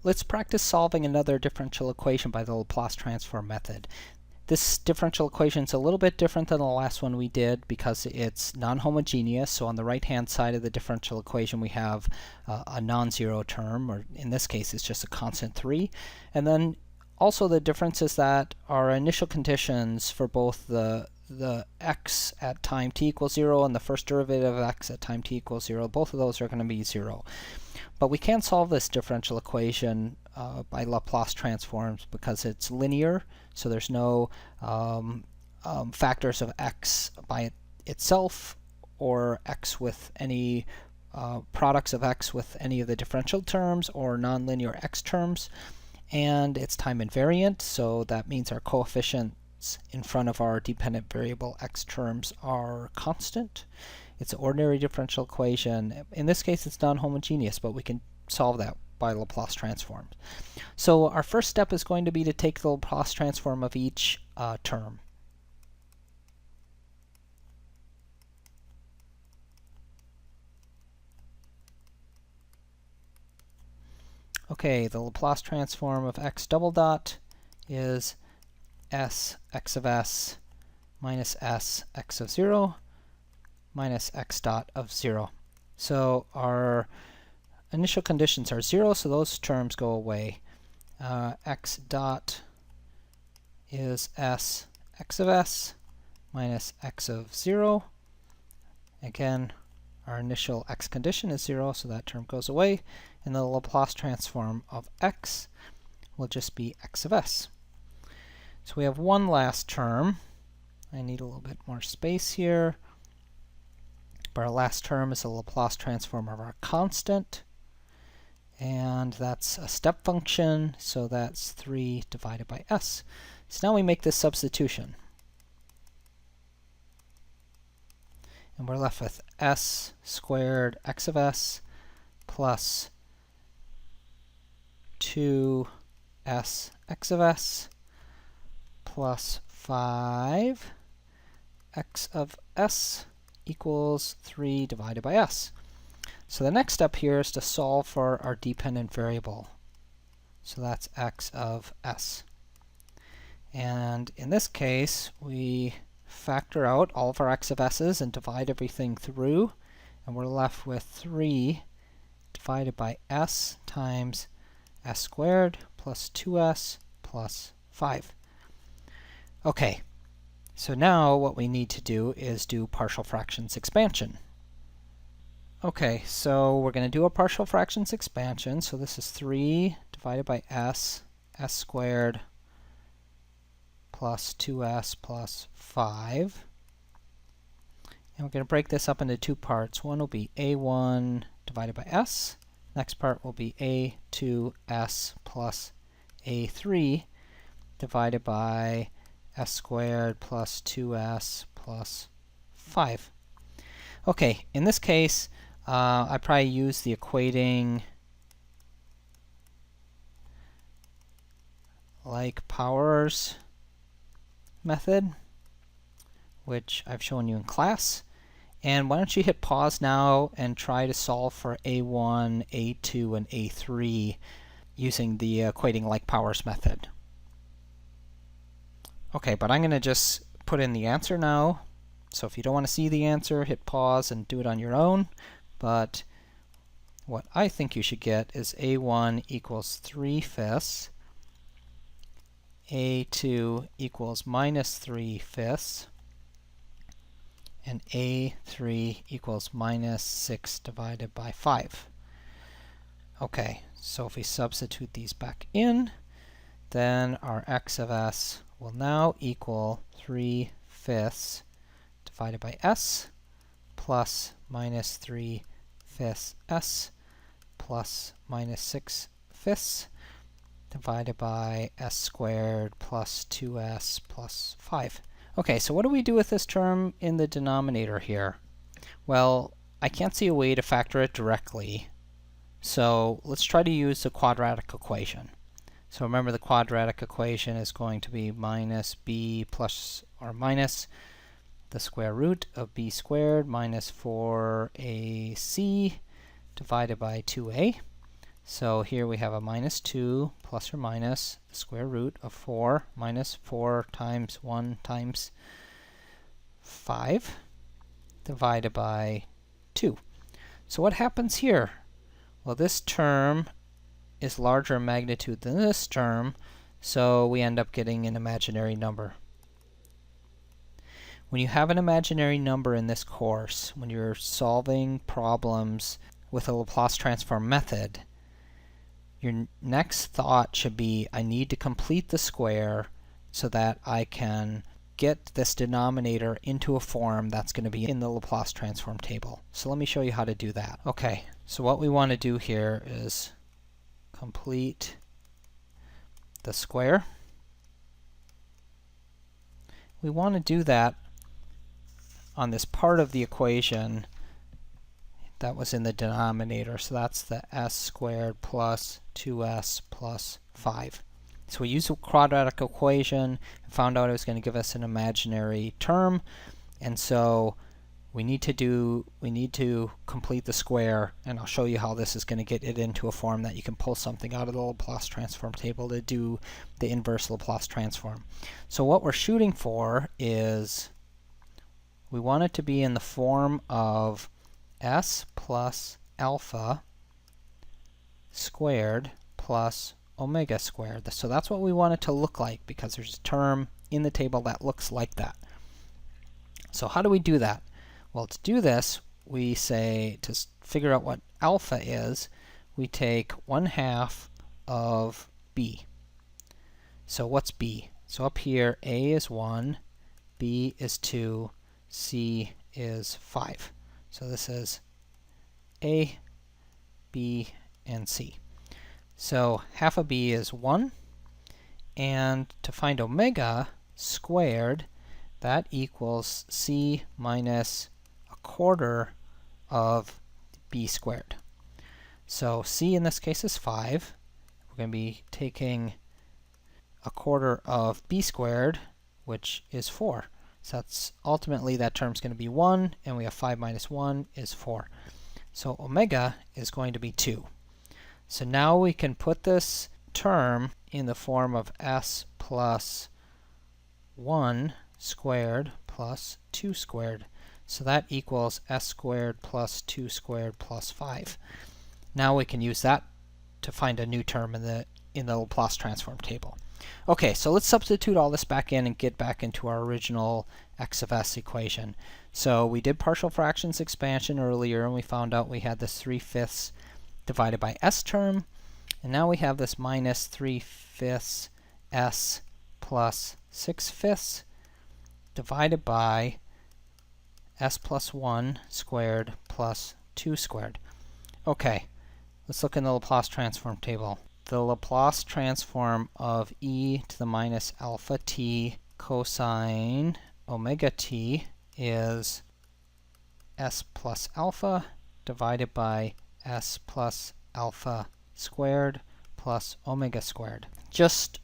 let's practice solving another differential equation by the Laplace transform method. This differential equation is a little bit different than the last one we did because it's non-homogeneous. So on the right-hand side of the differential equation we have a non-zero term, or in this case it's just a constant 3. And then also the difference is that our initial conditions for both the x at time t equals 0 and the first derivative of x at time t equals 0, both of those are going to be 0. But we can't solve this differential equation by Laplace transforms because it's linear, so there's no factors of x by itself or x with any products of x with any of the differential terms or nonlinear x terms. And it's time invariant, so that means our coefficients in front of our dependent variable x terms are constant. It's an ordinary differential equation. In this case, it's non-homogeneous, but we can solve that by Laplace transforms. So our first step is going to be to take the Laplace transform of each term. Okay, the Laplace transform of x double dot is s x of s minus s x of 0 minus x dot of 0. So our initial conditions are 0, so those terms go away. X dot is s x of s minus x of 0. Again, our initial x condition is 0, so that term goes away. And the Laplace transform of x will just be x of s. So we have one last term. I need a little bit more space here. But our last term is the Laplace transform of our constant. And that's a step function, so that's 3 divided by s. So now we make this substitution. And we're left with s squared x of s plus 2s x of s plus 5 x of s equals 3 divided by s. So the next step here is to solve for our dependent variable. So that's x of s. And in this case, we factor out all of our x of s's and divide everything through, and we're left with 3 divided by s times s squared plus 2s plus 5. Okay, so now what we need to do is do partial fractions expansion. Okay, so we're going to do a partial fractions expansion. So this is 3 divided by s squared plus 2s plus 5. And we're going to break this up into two parts. One will be a1 divided by s. Next part will be a2s plus a3 divided by s squared plus 2s plus 5. Okay, in this case, I probably use the equating like powers method, which I've shown you in class. And why don't you hit pause now and try to solve for a1, a2, and a3 using the equating like powers method. Okay, but I'm going to just put in the answer now. So if you don't want to see the answer, hit pause and do it on your own. But what I think you should get is a1 equals 3/5, a2 equals minus 3/5, and a3 equals minus 6 divided by 5. Okay, so if we substitute these back in, then our x of s will now equal 3/5 divided by s plus minus 3/5 s plus minus 6/5 divided by s squared plus 2s plus 5. Okay, so what do we do with this term in the denominator here? Well, I can't see a way to factor it directly, so let's try to use the quadratic equation. So remember, the quadratic equation is going to be minus b plus or minus the square root of b squared minus 4ac divided by 2a. So here we have a minus 2 plus or minus the square root of 4 minus 4 times 1 times 5 divided by 2. So what happens here? Well, this term is larger in magnitude than this term, so we end up getting an imaginary number. When you have an imaginary number in this course, when you're solving problems with a Laplace transform method, your next thought should be, I need to complete the square so that I can get this denominator into a form that's going to be in the Laplace transform table. So let me show you how to do that. Okay, so what we want to do here is complete the square. We want to do that on this part of the equation that was in the denominator. So that's the s squared plus 2s plus 5. So we used a quadratic equation and found out it was going to give us an imaginary term, and so we need to complete the square, and I'll show you how this is going to get it into a form that you can pull something out of the Laplace transform table to do the inverse Laplace transform. So what we're shooting for is we want it to be in the form of s plus alpha squared plus omega squared. So that's what we want it to look like, because there's a term in the table that looks like that. So how do we do that? Well, to do this, we say, to figure out what alpha is, we take 1/2 of b. So what's b? So up here, a is 1, b is 2, c is 5. So this is a, b, and c. So half of b is 1, and to find omega squared, that equals c minus 1/4 of b squared. So c in this case is 5. We're going to be taking 1/4 of b squared, which is 4. So that's ultimately that term's going to be 1, and we have 5 minus 1 is 4. So omega is going to be 2. So now we can put this term in the form of s plus 1 squared plus 2 squared. So that equals s squared plus 2 squared plus 5. Now we can use that to find a new term in the Laplace transform table. Okay, so let's substitute all this back in and get back into our original x of s equation. So we did partial fractions expansion earlier, and we found out we had this 3/5 divided by s term, and now we have this minus 3/5 s plus 6/5 divided by s plus 1 squared plus 2 squared. Okay, let's look in the Laplace transform table. The Laplace transform of e to the minus alpha t cosine omega t is s plus alpha divided by s plus alpha squared plus omega squared. Just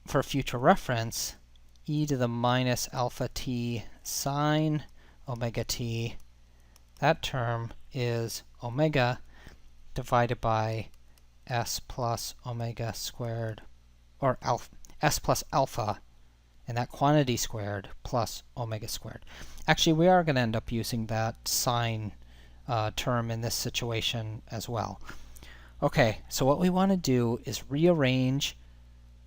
for future reference, e to the minus alpha t sine omega t, that term is omega divided by s plus omega squared, or s plus alpha, and that quantity squared plus omega squared. Actually, we are going to end up using that sine term in this situation as well. Okay, so what we want to do is rearrange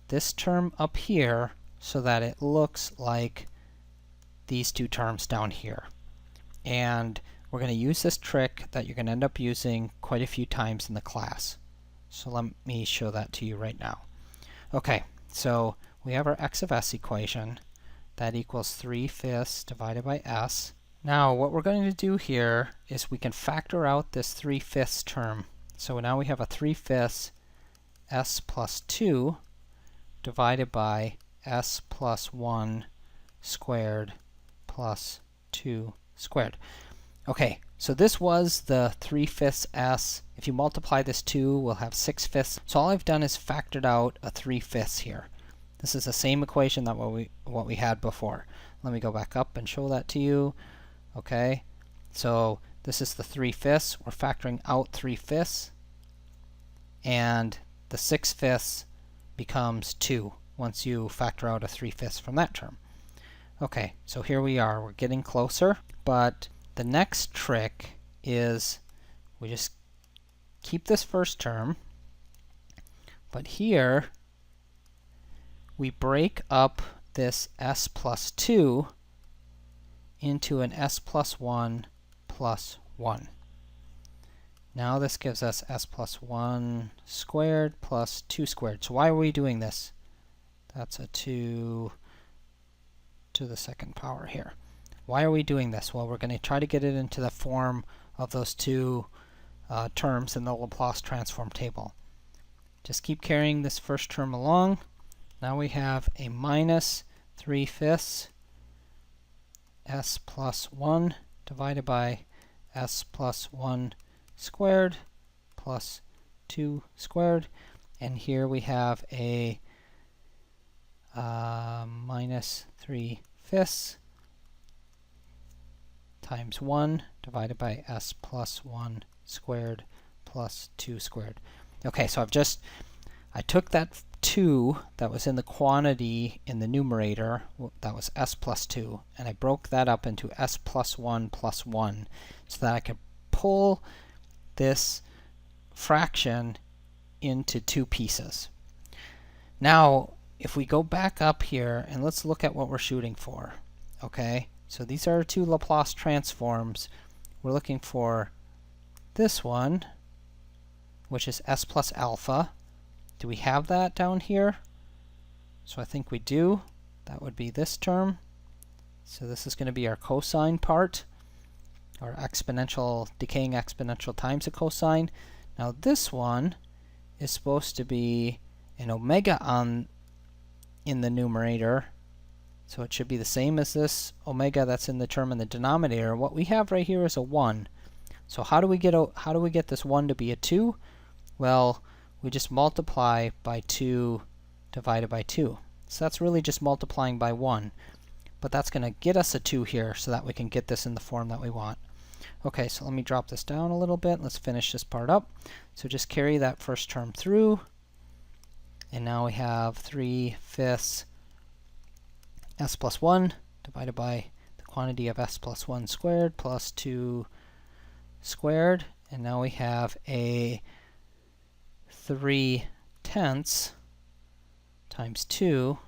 this term up here so that it looks like these two terms down here. And we're going to use this trick that you're going to end up using quite a few times in the class. So let me show that to you right now. Okay, so we have our x of s equation. That equals 3/5 divided by s. Now what we're going to do here is we can factor out this 3/5 term. So now we have a 3/5 s plus 2 divided by s plus 1 squared plus 2 squared. Okay, so this was the 3/5 s. If you multiply this 2, we'll have 6/5. So all I've done is factored out a 3/5 here. This is the same equation that what we had before. Let me go back up and show that to you. Okay, so this is the 3/5. We're factoring out 3/5. and the 6/5 becomes 2 once you factor out a 3/5 from that term. Okay, so here we are. We're getting closer, but the next trick is we just keep this first term, but here we break up this s plus 2 into an s plus 1 plus 1. Now this gives us s plus 1 squared plus 2 squared. So why are we doing this? That's a 2 to the second power here. Why are we doing this? Well, we're going to try to get it into the form of those two terms in the Laplace transform table. Just keep carrying this first term along. Now we have a minus 3/5 s plus 1 divided by s plus 1 squared plus 2 squared. And here we have a minus 3/5 times 1 divided by s plus 1 squared plus 2 squared. Okay, so I took that 2 that was in the quantity in the numerator, that was s plus 2, and I broke that up into s plus 1 plus 1 so that I could pull this fraction into two pieces. Now, if we go back up here and let's look at what we're shooting for. Okay, so these are two Laplace transforms. We're looking for this one, which is s plus alpha. Do we have that down here? So I think we do. That would be this term. So this is going to be our cosine part, or exponential, decaying exponential times a cosine. Now this one is supposed to be an omega in the numerator, so it should be the same as this omega that's in the term in the denominator. What we have right here is a 1. So how do we get this 1 to be a 2? Well, we just multiply by 2 divided by 2. So that's really just multiplying by 1. But that's going to get us a 2 here so that we can get this in the form that we want. Okay, so let me drop this down a little bit. Let's finish this part up. So just carry that first term through. And now we have 3/5 s plus 1 divided by the quantity of s plus 1 squared plus 2 squared. And now we have a 3/10 times 2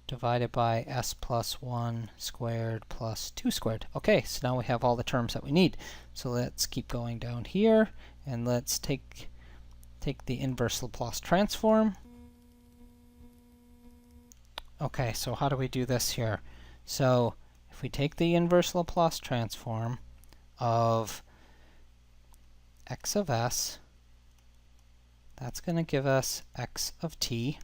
divided by s plus 1 squared plus 2 squared. Okay, so now we have all the terms that we need. So let's keep going down here, and let's take the inverse Laplace transform. Okay, so how do we do this here? So if we take the inverse Laplace transform of x of s, that's going to give us x of t.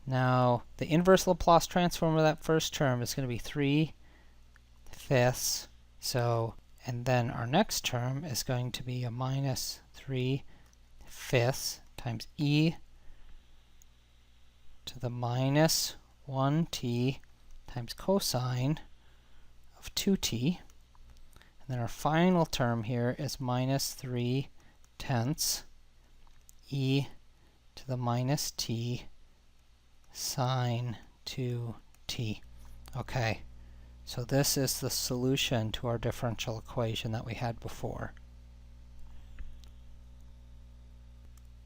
Now, the inverse Laplace transform of that first term is going to be 3/5. So, and then our next term is going to be a minus 3/5 times e to the minus 1t times cosine of 2t. And then our final term here is minus 3/10 e to the minus t sine 2t. Okay, so this is the solution to our differential equation that we had before.